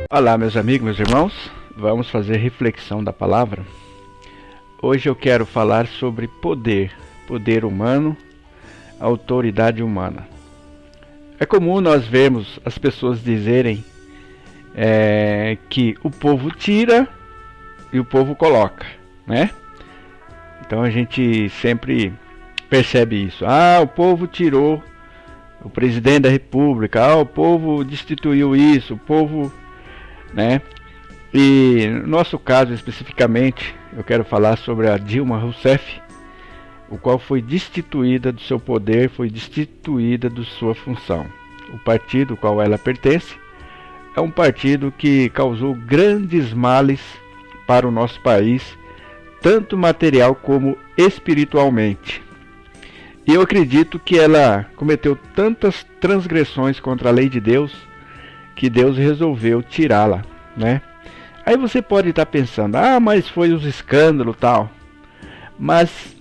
Olá, meus amigos, meus irmãos, vamos fazer reflexão da palavra. Hoje eu quero falar sobre poder humano, autoridade humana. É comum nós vermos as pessoas dizerem que o povo tira e o povo coloca, né? Então a gente sempre percebe isso. O povo tirou o presidente da república, o povo destituiu isso, o povo, né? E no nosso caso especificamente, eu quero falar sobre a Dilma Rousseff, o qual foi destituída do seu poder, foi destituída de sua função. O partido ao qual ela pertence é um partido que causou grandes males para o nosso país, tanto material como espiritualmente. E eu acredito que ela cometeu tantas transgressões contra a lei de Deus, que Deus resolveu tirá-la, né? Aí você pode estar pensando, mas foi os escândalos e tal. Mas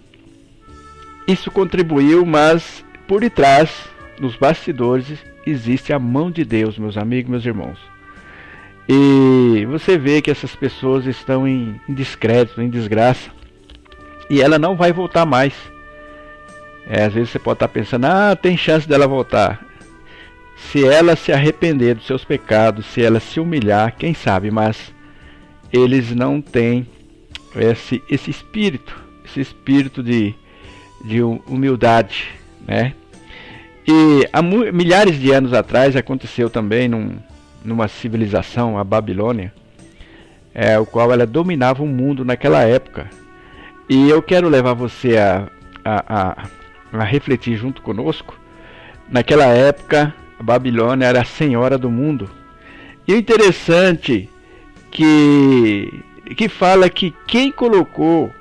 isso contribuiu, mas por detrás, nos bastidores, existe a mão de Deus, meus amigos, meus irmãos. E você vê que essas pessoas estão em descrédito, em desgraça, e ela não vai voltar mais. Às vezes você pode estar pensando, tem chance dela voltar. Se ela se arrepender dos seus pecados, se ela se humilhar, quem sabe, mas eles não têm esse espírito de humildade, né? E há milhares de anos atrás aconteceu também numa civilização, a Babilônia, o qual ela dominava o mundo naquela época. E eu quero levar você a refletir junto conosco. Naquela época, a Babilônia era a senhora do mundo. E o interessante que fala que quem colocou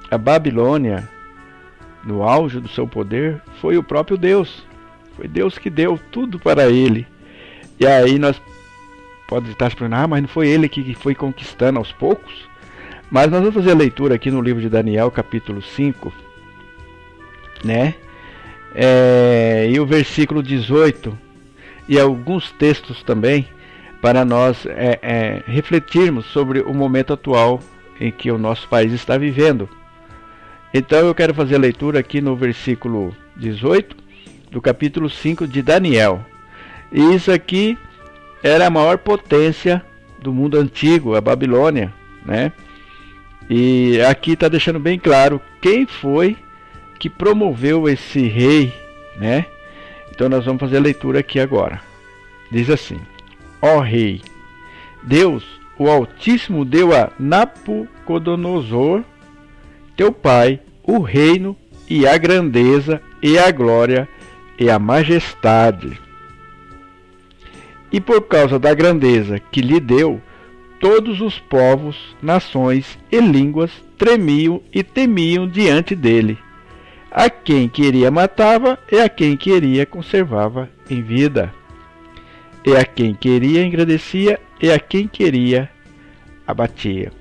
a Babilônia no auge do seu poder foi o próprio Deus. Foi Deus que deu tudo para ele. E aí nós podemos estar esperando, mas não foi ele que foi conquistando aos poucos? Mas nós vamos fazer a leitura aqui no livro de Daniel, capítulo 5, né? E o versículo 18, e alguns textos também, para nós refletirmos sobre o momento atual em que o nosso país está vivendo. Então eu quero fazer a leitura aqui no versículo 18 do capítulo 5 de Daniel. E isso aqui era a maior potência do mundo antigo, a Babilônia, né? E aqui está deixando bem claro quem foi que promoveu esse rei, né? Então nós vamos fazer a leitura aqui agora. Diz assim: ó rei, Deus, o Altíssimo, deu a Nabucodonosor, teu pai, o reino e a grandeza e a glória e a majestade. E por causa da grandeza que lhe deu, todos os povos, nações e línguas tremiam e temiam diante dele. A quem queria matava, e a quem queria conservava em vida. E a quem queria engrandecia, e a quem queria abatia.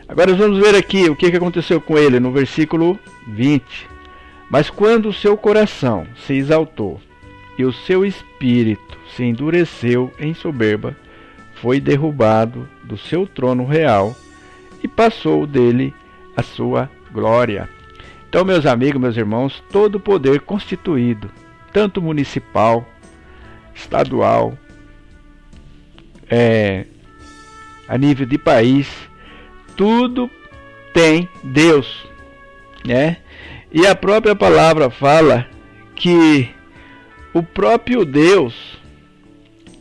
Agora vamos ver aqui o que aconteceu com ele no versículo 20. Mas quando o seu coração se exaltou, e o seu espírito se endureceu em soberba, foi derrubado do seu trono real, e passou dele a sua glória. Então, meus amigos, meus irmãos, todo o poder constituído, tanto municipal, estadual, a nível de país, tudo tem Deus, né? E a própria palavra fala que o próprio Deus,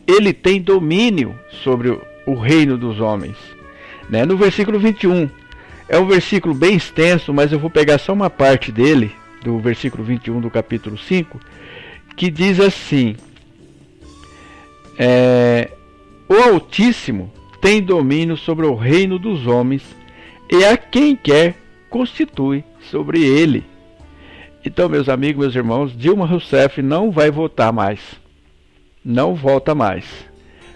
ele tem domínio sobre o reino dos homens, né? No versículo 21, é um versículo bem extenso, mas eu vou pegar só uma parte dele, do versículo 21 do capítulo 5, que diz assim: o Altíssimo tem domínio sobre o reino dos homens, e a quem quer constitui sobre ele. Então, meus amigos, meus irmãos, Dilma Rousseff não vai votar mais. Não volta mais.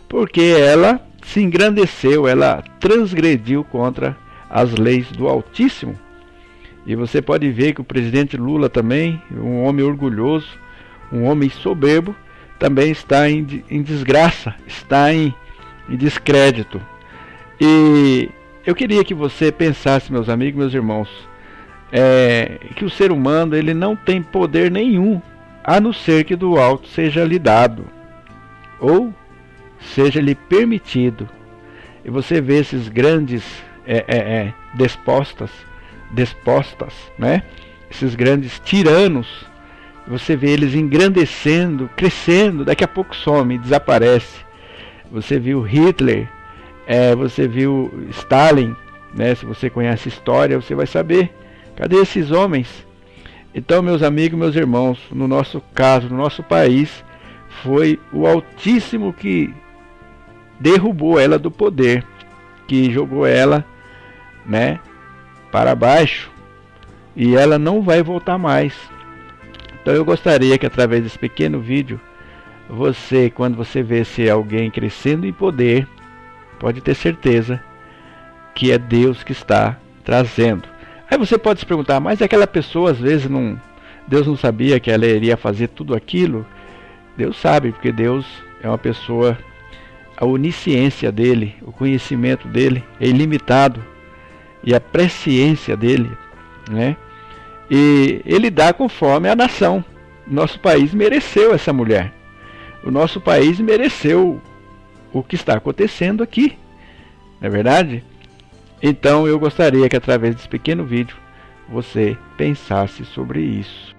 Porque ela se engrandeceu, ela transgrediu contra as leis do Altíssimo. E você pode ver que o presidente Lula também, um homem orgulhoso, um homem soberbo, também está em desgraça, está em em descrédito. E eu queria que você pensasse, meus amigos, meus irmãos, que o ser humano ele não tem poder nenhum, a não ser que do alto seja lhe dado, ou seja lhe permitido. E você vê esses grandes despostas, né? Esses grandes tiranos, você vê eles engrandecendo, crescendo, daqui a pouco some, desaparece. Você viu Hitler, você viu Stalin, né? Se você conhece a história, você vai saber. Cadê esses homens? Então, meus amigos, meus irmãos, no nosso caso, no nosso país, foi o Altíssimo que derrubou ela do poder, que jogou ela, né, para baixo, e ela não vai voltar mais. Então eu gostaria que através desse pequeno vídeo, você, quando você vê se alguém crescendo em poder, pode ter certeza que é Deus que está trazendo. Aí você pode se perguntar, mas aquela pessoa às vezes Deus não sabia que ela iria fazer tudo aquilo? Deus sabe, porque Deus é uma pessoa, a onisciência dele, o conhecimento dele é ilimitado, e a presciência dele, né? E ele dá conforme a nação. Nosso país mereceu essa mulher. O nosso país mereceu o que está acontecendo aqui, não é verdade? Então eu gostaria que através desse pequeno vídeo você pensasse sobre isso.